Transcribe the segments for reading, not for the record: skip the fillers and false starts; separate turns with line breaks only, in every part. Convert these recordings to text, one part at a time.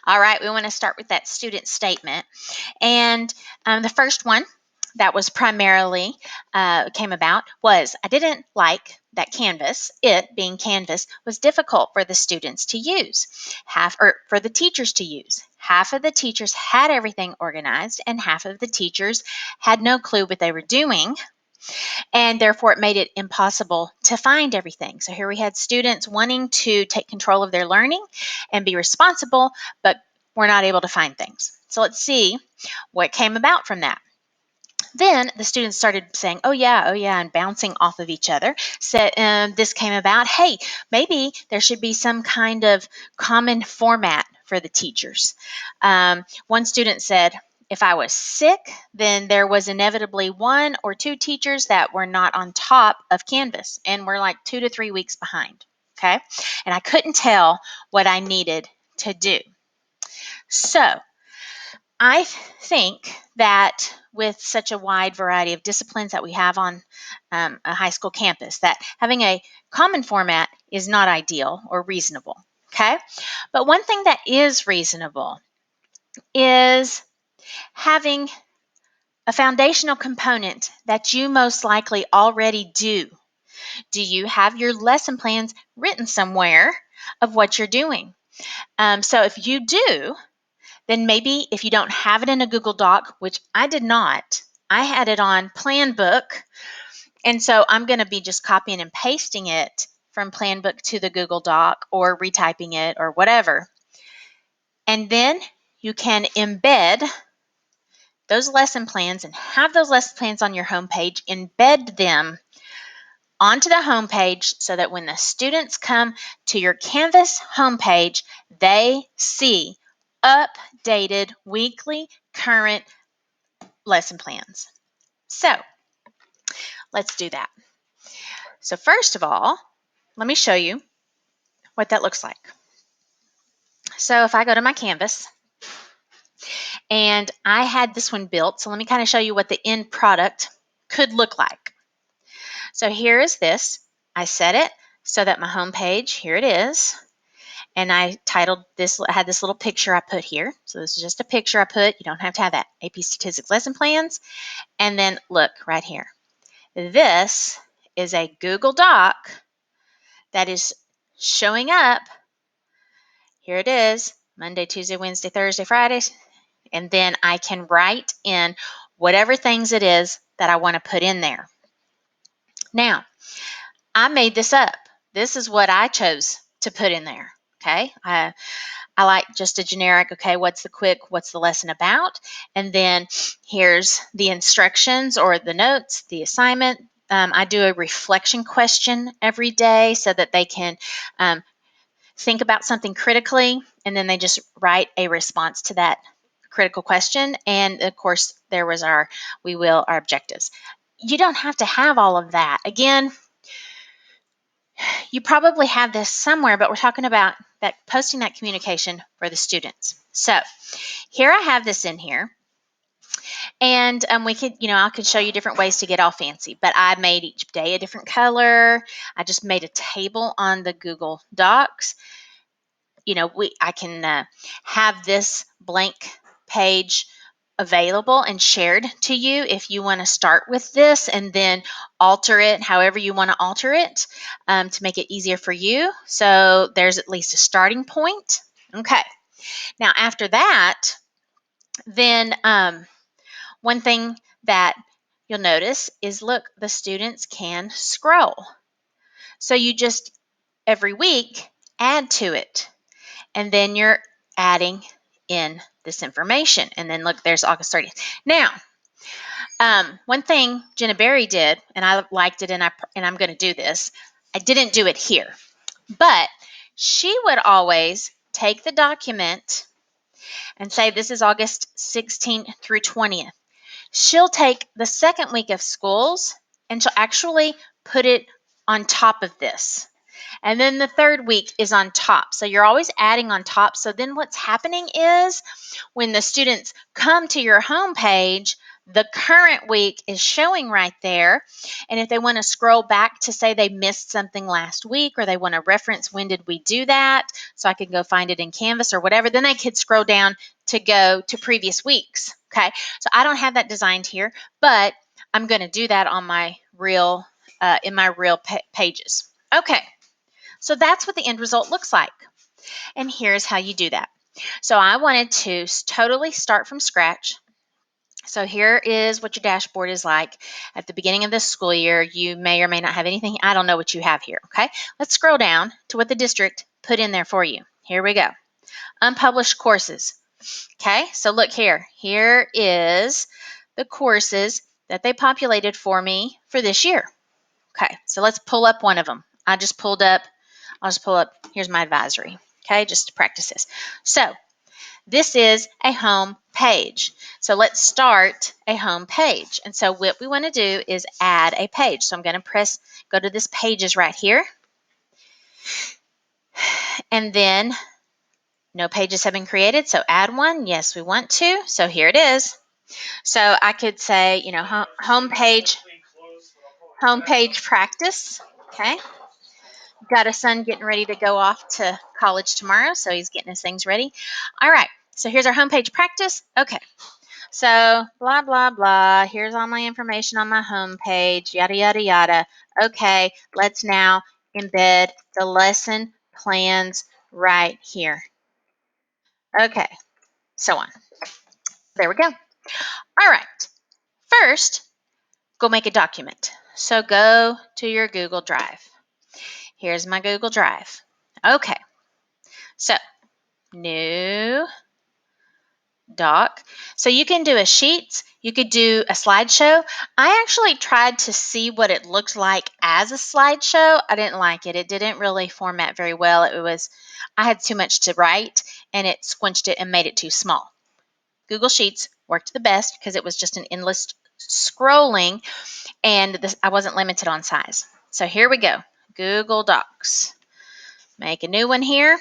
All right, we want to start with that student statement. And the first one that was primarily came about was I didn't like that Canvas, it being Canvas, was difficult for the students to use, or for the teachers to use. Half of the teachers had everything organized, and half of the teachers had no clue what they were doing, and therefore it made it impossible to find everything. So here we had students wanting to take control of their learning and be responsible, but were not able to find things. So let's see what came about from that. Then the students started saying, oh yeah, and bouncing off of each other. So this came about, hey, maybe there should be some kind of common format for the teachers. One student said, if I was sick, then there was inevitably one or two teachers that were not on top of Canvas and were like 2 to 3 weeks behind. Okay. And I couldn't tell what I needed to do. So I think that with such a wide variety of disciplines that we have on a high school campus, that having a common format is not ideal or reasonable. Okay. But one thing that is reasonable is having a foundational component that you most likely already do. Do you have your lesson plans written somewhere of what you're doing? So if you do, then maybe if you don't have it in a Google Doc, which I did not, I had it on Planbook. And so I'm going to be just copying and pasting it from Planbook to the Google Doc or retyping it or whatever. And then you can embed those lesson plans and have those lesson plans on your homepage, embed them onto the homepage so that when the students come to your Canvas homepage, they see updated weekly current lesson plans. So let's do that. So first of all, let me show you what that looks like. So if I go to my Canvas, and I had this one built, so let me kind of show you what the end product could look like. So here is this. I set it so that my homepage, here it is, and I titled this, I had this little picture I put here. So this is just a picture I put. You don't have to have that. AP Statistics Lesson Plans. And then look right here. This is a Google Doc that is showing up. Here it is, Monday, Tuesday, Wednesday, Thursday, Fridays. And then I can write in whatever things it is that I want to put in there. Now, I made this up. This is what I chose to put in there. Okay. I like just a generic, okay, what's the lesson about? And then here's the instructions or the notes, the assignment. I do a reflection question every day so that they can think about something critically, and then they just write a response to that critical question. And of course, there was our objectives. You don't have to have all of that. Again, you probably have this somewhere, but we're talking about that posting that communication for the students. So here I have this in here. And we could, I could show you different ways to get all fancy, but I made each day a different color. I just made a table on the Google Docs. I can have this blank page available and shared to you if you want to start with this and then alter it however you want to alter it to make it easier for you. So there's at least a starting point. Okay. Now after that, then one thing that you'll notice is, look, the students can scroll. So you just every week add to it. And then you're adding in this information. And then look, there's August 30th. Now, one thing Jenna Berry did, and I liked it, and I'm going to do this. I didn't do it here, but she would always take the document and say this is August 16th through 20th. She'll take the second week of schools and she'll actually put it on top of this. And then the third week is on top. So you're always adding on top. So then what's happening is when the students come to your home page, the current week is showing right there. And if they want to scroll back to say they missed something last week, or they want to reference when did we do that, so I can go find it in Canvas or whatever, then they could scroll down to go to previous weeks. Okay, so I don't have that designed here, but I'm going to do that on my real in my real pages. Okay, so that's what the end result looks like. And here's how you do that. So I wanted to totally start from scratch. So here is what your dashboard is like at the beginning of this school year. You may or may not have anything. I don't know what you have here, okay? Let's scroll down to what the district put in there for you. Here we go. Unpublished courses. Okay, so look here. Here is the courses that they populated for me for this year. Okay, so let's pull up one of them. I'll just pull up, here's my advisory, okay, just to practice this. So this is a home page. So let's start a home page. And so what we want to do is add a page. So I'm going to go to this pages right here. And then no pages have been created. So add one. Yes, we want to. So here it is. So I could say, you know, home page practice. Okay. Got a son getting ready to go off to college tomorrow, so he's getting his things ready. All right. So here's our homepage practice. Okay. So blah, blah, blah. Here's all my information on my homepage, yada, yada, yada. Okay, let's now embed the lesson plans right here. Okay, so on. There we go. All right. First, go make a document. So go to your Google Drive. Here's my Google Drive. Okay, so new doc. So you can do a sheets, you could do a slideshow. I actually tried to see what it looked like as a slideshow. I didn't like it. It didn't really format very well. I had too much to write and it squinched it and made it too small. Google Sheets worked the best because it was just an endless scrolling and I wasn't limited on size. So here we go. Google Docs. Make a new one here.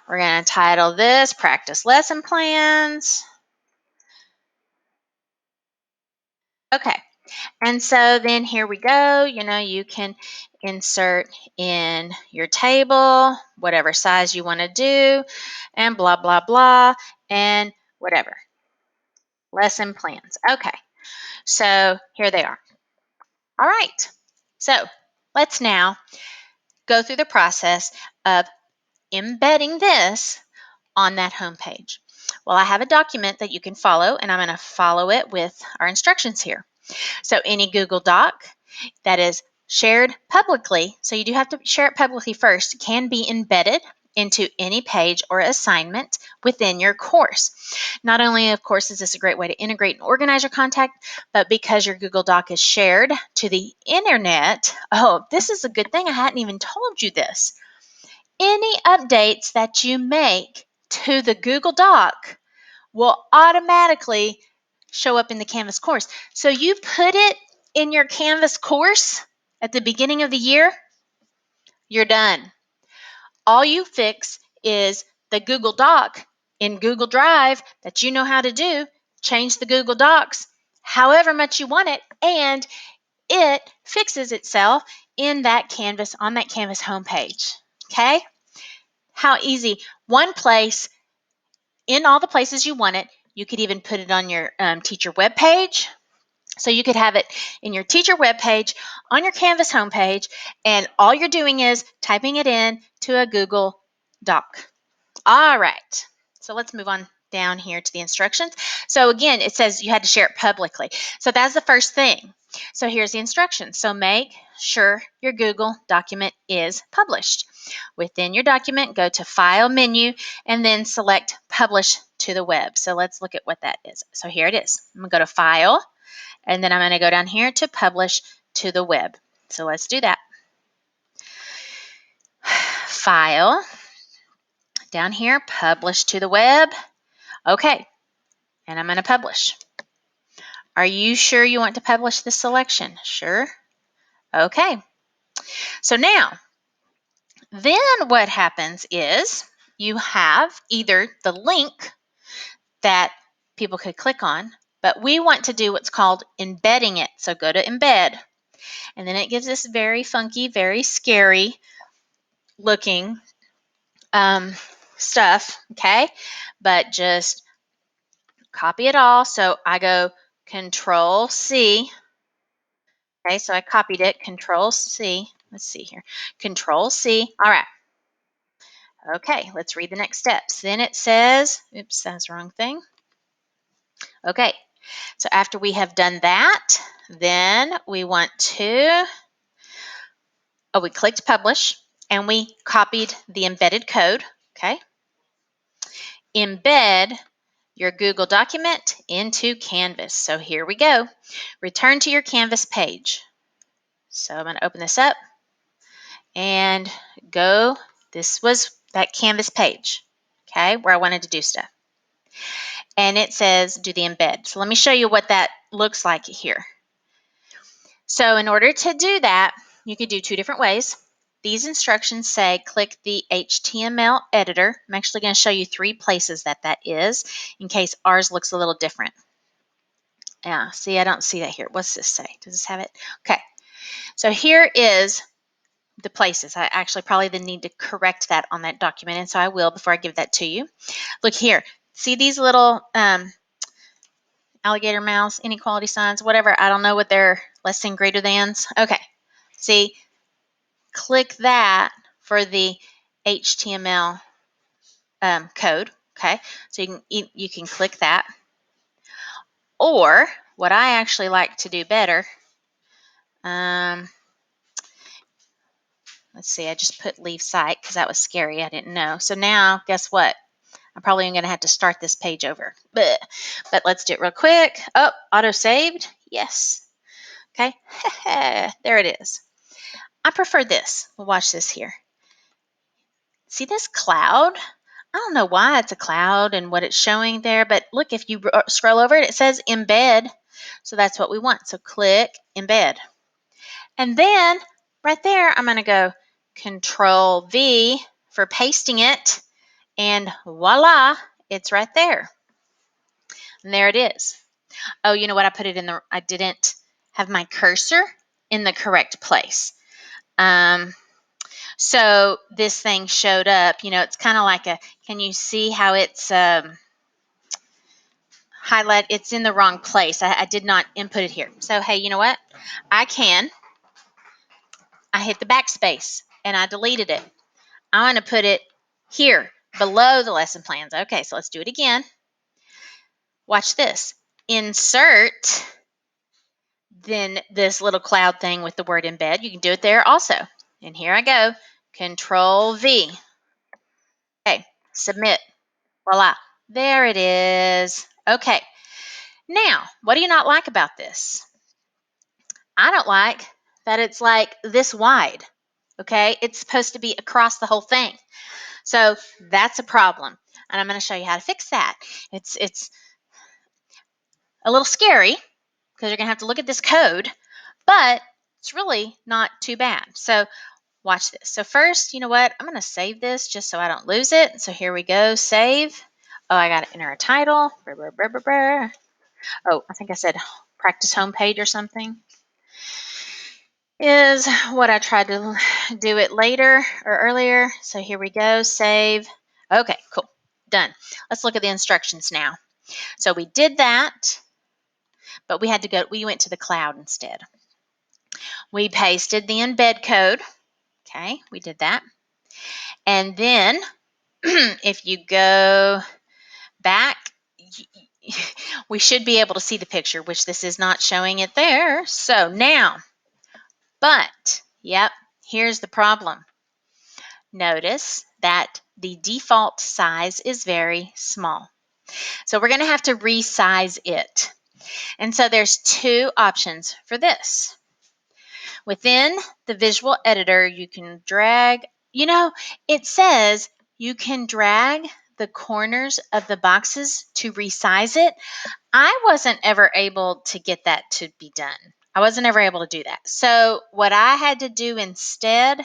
We're going to title this Practice Lesson Plans. Okay, and so then here we go. You know, you can insert in your table, whatever size you want to do, and blah, blah, blah, and whatever. Lesson plans. Okay, so here they are. All right, so let's now go through the process of embedding this on that home page. Well, I have a document that you can follow, and I'm going to follow it with our instructions here. So any Google Doc that is shared publicly, so you do have to share it publicly first, can be embedded into any page or assignment within your course. Not only, of course, is this a great way to integrate and organize your content, but because your Google Doc is shared to the internet, oh, this is a good thing. I hadn't even told you this. Any updates that you make to the Google Doc will automatically show up in the Canvas course. So you put it in your Canvas course at the beginning of the year, you're done. All you fix is the Google Doc in Google Drive that you know how to do. Change the Google Docs however much you want it, and it fixes itself in that Canvas, on that Canvas homepage. Okay? How easy. One place, in all the places you want it. You could even put it on your teacher web page. So you could have it in your teacher webpage, on your Canvas homepage, and all you're doing is typing it in to a Google Doc. All right, so let's move on down here to the instructions. So again, it says you had to share it publicly. So that's the first thing. So here's the instructions. So make sure your Google document is published. Within your document, go to File menu and then select Publish to the Web. So let's look at what that is. So here it is. I'm going to go to File, and then I'm going to go down here to Publish to the Web. So let's do that. File, down here, Publish to the Web. Okay, and I'm going to publish. Are you sure you want to publish this selection? Sure. Okay. So now, then what happens is you have either the link that people could click on, But we want to do what's called embedding it. So go to embed. And then it gives this very funky, very scary looking stuff, okay? But just copy it all. So I go Control C. Okay, so I copied it, Control C. Let's see here. Control C. All right. Okay, let's read the next steps. Then it says, oops, that's the wrong thing. Okay, so after we have done that, then we want to, we clicked publish and we copied the embedded code. Okay. Embed your Google document into Canvas. So here we go. Return to your Canvas page. So I'm going to open this up and go. This was that Canvas page, okay, where I wanted to do stuff. And it says do the embed. So let me show you what that looks like here. So in order to do that, you could do two different ways. These instructions say click the HTML editor. I'm actually going to show you 3 places that is in case ours looks a little different. Yeah, see, I don't see that here. What's this say? Does this have it? Okay, so here is the places. I actually probably then need to correct that on that document, and so I will before I give that to you. Look here. See these little alligator mouse, inequality signs, whatever. I don't know what they're less than, greater thans. Okay, see, click that for the HTML code. Okay, so you can click that. Or what I actually like to do better, let's see, I just put leave site because that was scary. I didn't know. So now, guess what? I'm probably going to have to start this page over. But let's do it real quick. Oh, auto saved. Yes. Okay. There it is. I prefer this. We'll watch this here. See this cloud? I don't know why it's a cloud and what it's showing there, but look, if you scroll over it, it says embed. So that's what we want. So click embed. And then right there, I'm going to go Control V for pasting it. And voila, it's right there. And there it is. Oh, you know what? I didn't have my cursor in the correct place. So this thing showed up, it's kind of like can you see how it's highlight? It's in the wrong place. I did not input it here. So, hey, you know what? I hit the backspace and I deleted it. I want to put it here below the lesson plans. Okay, so let's do it again. Watch this. Insert, then this little cloud thing with the word embed. You can do it there also. And here I go. Control V. Okay, submit. Voila. There it is. Okay. Now, what do you not like about this? I don't like that it's like this wide. Okay, it's supposed to be across the whole thing. So that's a problem. And I'm going to show you how to fix that. It's a little scary because you're going to have to look at this code, but it's really not too bad. So watch this. So first, you know what? I'm going to save this just so I don't lose it. So here we go. Save. Oh, I got to enter a title. Oh, I think I said practice homepage or something. Is what I tried to do it later or earlier. So here we go. Save. Okay, cool. Done. Let's look at the instructions now. So we did that, but we went to the cloud instead. We pasted the embed code. Okay, we did that. And then if you go back, we should be able to see the picture, which this is not showing it there. So now, but, yep, here's the problem. Notice that the default size is very small. So we're going to have to resize it. And so there's 2 options for this. Within the visual editor, you can drag, it says you can drag the corners of the boxes to resize it. I wasn't ever able to get that to be done. I wasn't ever able to do that. So what I had to do instead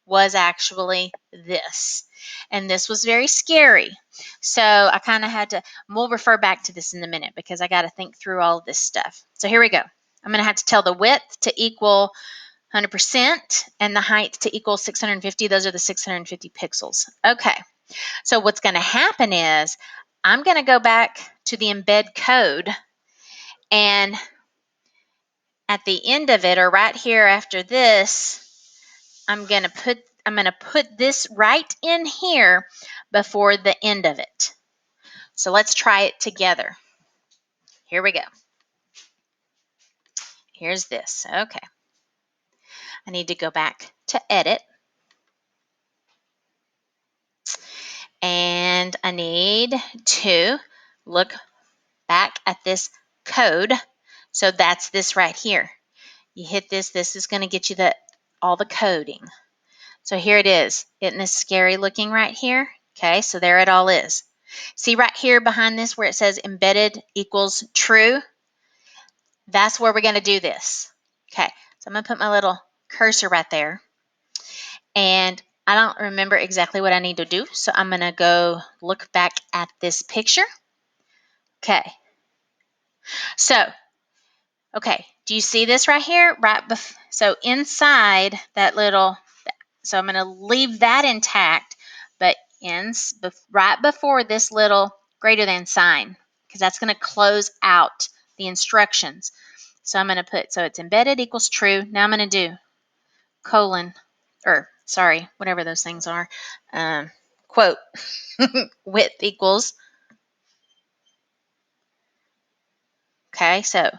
was actually this. And this was very scary So I kind of had to, we'll refer back to this in a minute because I got to think through all of this stuff. So here we go. I'm going to have to tell the width to equal 100% and the height to equal 650. Those are the 650 pixels. Okay. So what's going to happen is I'm going to go back to the embed code, and at the end of it, or right here after this, I'm going to put this right in here before the end of it. So let's try it together. Here we go. Here's this. Okay. I need to go back to edit. And I need to look back at this code. So that's this right here. You hit this. This is going to get you all the coding. So here it is. Isn't this scary looking right here? Okay, so there it all is. See right here behind this where it says embedded equals true? That's where we're going to do this. Okay, so I'm going to put my little cursor right there. And I don't remember exactly what I need to do, so I'm going to go look back at this picture. Okay. So, okay, do you see this right here? So inside that little, so I'm going to leave that intact, but right before this little greater than sign, because that's going to close out the instructions. So I'm going to put, so it's embedded equals true. Now I'm going to do colon, or sorry, whatever those things are, quote, width equals. Okay, so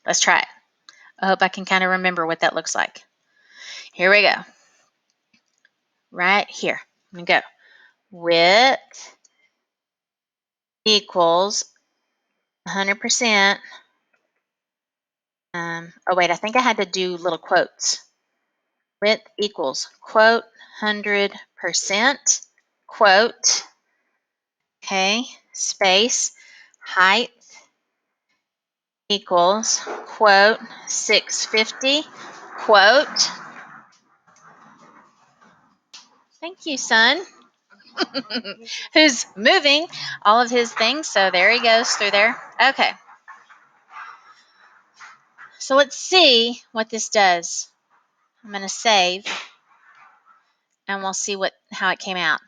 let's try it. I hope I can kind of remember what that looks like. Here we go. Right here. I'm going to go. Width equals 100%. Oh, wait, I think I had to do little quotes. Width equals, quote, 100%, quote, okay, space, height equals, quote, 650, quote. Thank you, son. Who's moving all of his things. So there he goes through there. Okay. So let's see what this does. I'm going to save, and we'll see how it came out.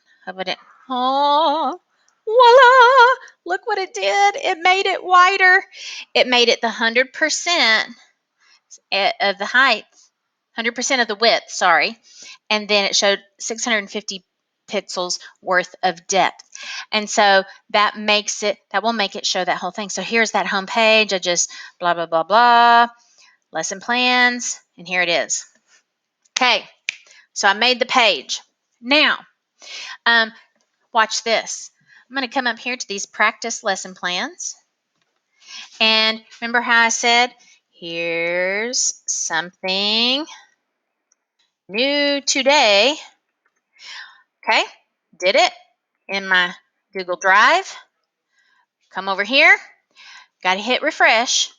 Oh, voila! Look what it did. It made it wider. It made it the 100% of the height, 100% of the width, sorry. And then it showed 650 pixels worth of depth. And so that will make it show that whole thing. So here's that home page. I just blah, blah, blah, blah, lesson plans, and here it is. Okay, so I made the page. Now, watch this. I'm going to come up here to these practice lesson plans. And remember how I said, here's something new today. Okay, did it in my Google Drive. Come over here, got to hit refresh.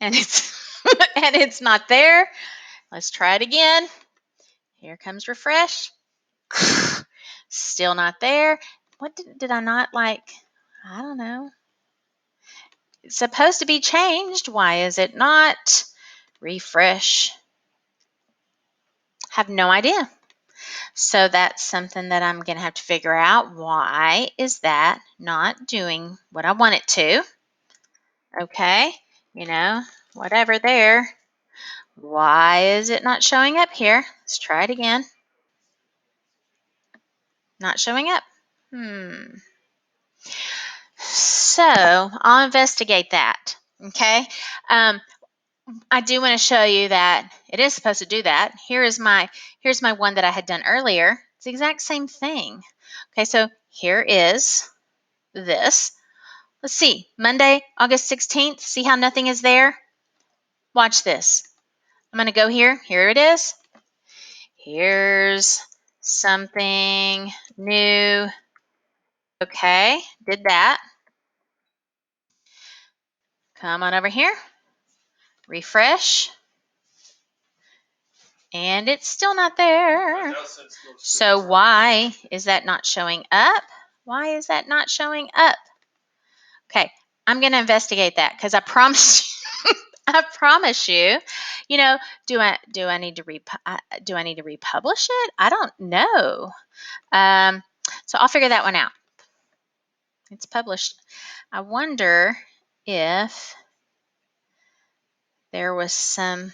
And it's and it's not there. Let's try it again. Here comes refresh. Still not there. What did I not like? I don't know. It's supposed to be changed. Why is it not? Refresh. Have no idea. So that's something that I'm going to have to figure out. Why is that not doing what I want it to? Okay, whatever there. Why is it not showing up here? Let's try it again. Not showing up. So I'll investigate that. Okay. I do want to show you that it is supposed to do that. Here's my one that I had done earlier. It's the exact same thing. Okay, so here is this. Let's see. Monday, August 16th. See how nothing is there? Watch this. I'm going to go here. Here it is. Here's something new. Okay, did that. Come on over here. Refresh. And it's still not there. So why is that not showing up? Why is that not showing up? Okay, I'm going to investigate that because I promise you, I promise you, you know, do I need to republish it? I don't know. So I'll figure that one out. It's published. I wonder if there was some.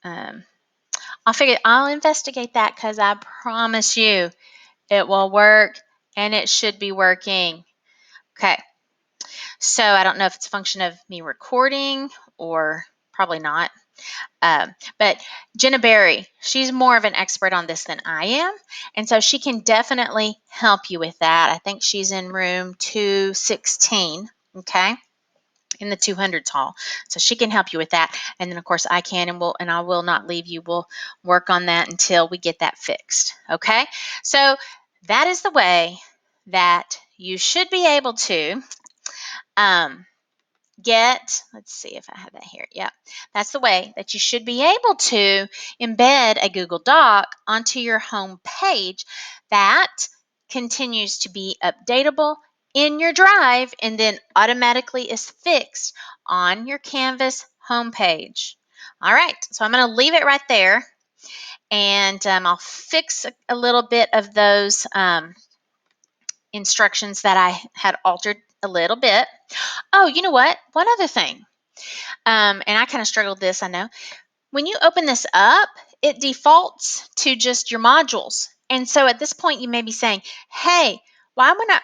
I'll investigate that because I promise you it will work and it should be working. Okay. So I don't know if it's a function of me recording or probably not. But Jenna Berry, she's more of an expert on this than I am. And so she can definitely help you with that. I think she's in room 216. Okay. In the 200s hall. So she can help you with that. And then of course I can and I will not leave you. We'll work on that until we get that fixed. Okay? So that is the way that you should be able to let's see if I have that here. Yeah, that's the way that you should be able to embed a Google Doc onto your home page that continues to be updatable in your drive and then automatically is fixed on your Canvas homepage. All right, so I'm going to leave it right there and I'll fix a little bit of those instructions that I had altered a little bit. Oh, you know what? One other thing. And I kind of struggled this, I know. When you open this up, it defaults to just your modules. And so at this point, you may be saying, hey, why when I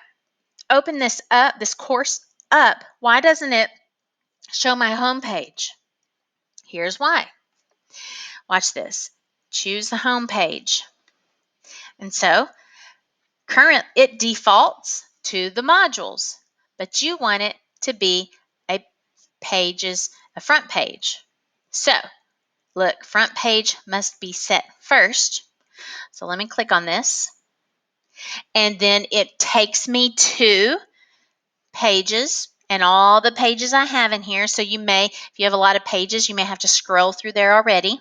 open this up, this course up, why doesn't it show my home page? Here's why. Watch this. Choose the home page. And so it defaults to the modules, but you want it to be a front page. So look, front page must be set first. So let me click on this. And then it takes me to pages and all the pages I have in here. So if you have a lot of pages, you may have to scroll through there already.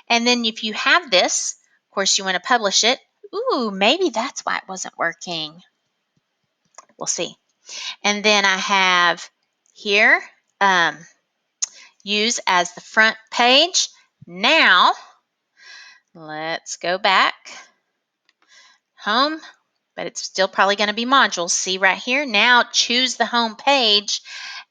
And then if you have this, of course, you want to publish it. Ooh, maybe that's why it wasn't working. We'll see. And then I have here, use as the front page. Now, let's go back. Home, but it's still probably going to be modules. See right here? Now choose the home page.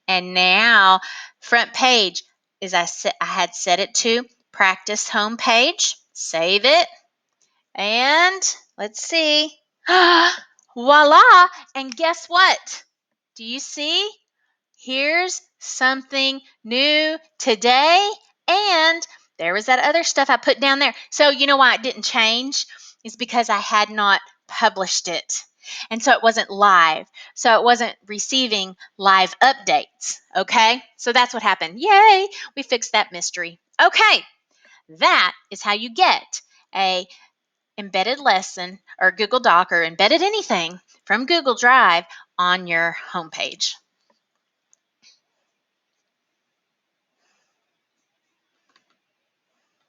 And now front page is I had set it to practice home page. Save it. And let's see. Voila. And guess what? Do you see? Here's something new today. And there was that other stuff I put down there. So you know why it didn't change? Is because I had not published it. And so it wasn't live. So it wasn't receiving live updates. Okay? So that's what happened. Yay! We fixed that mystery. Okay. That is how you get a embedded lesson or Google Doc or embedded anything from Google Drive on your homepage.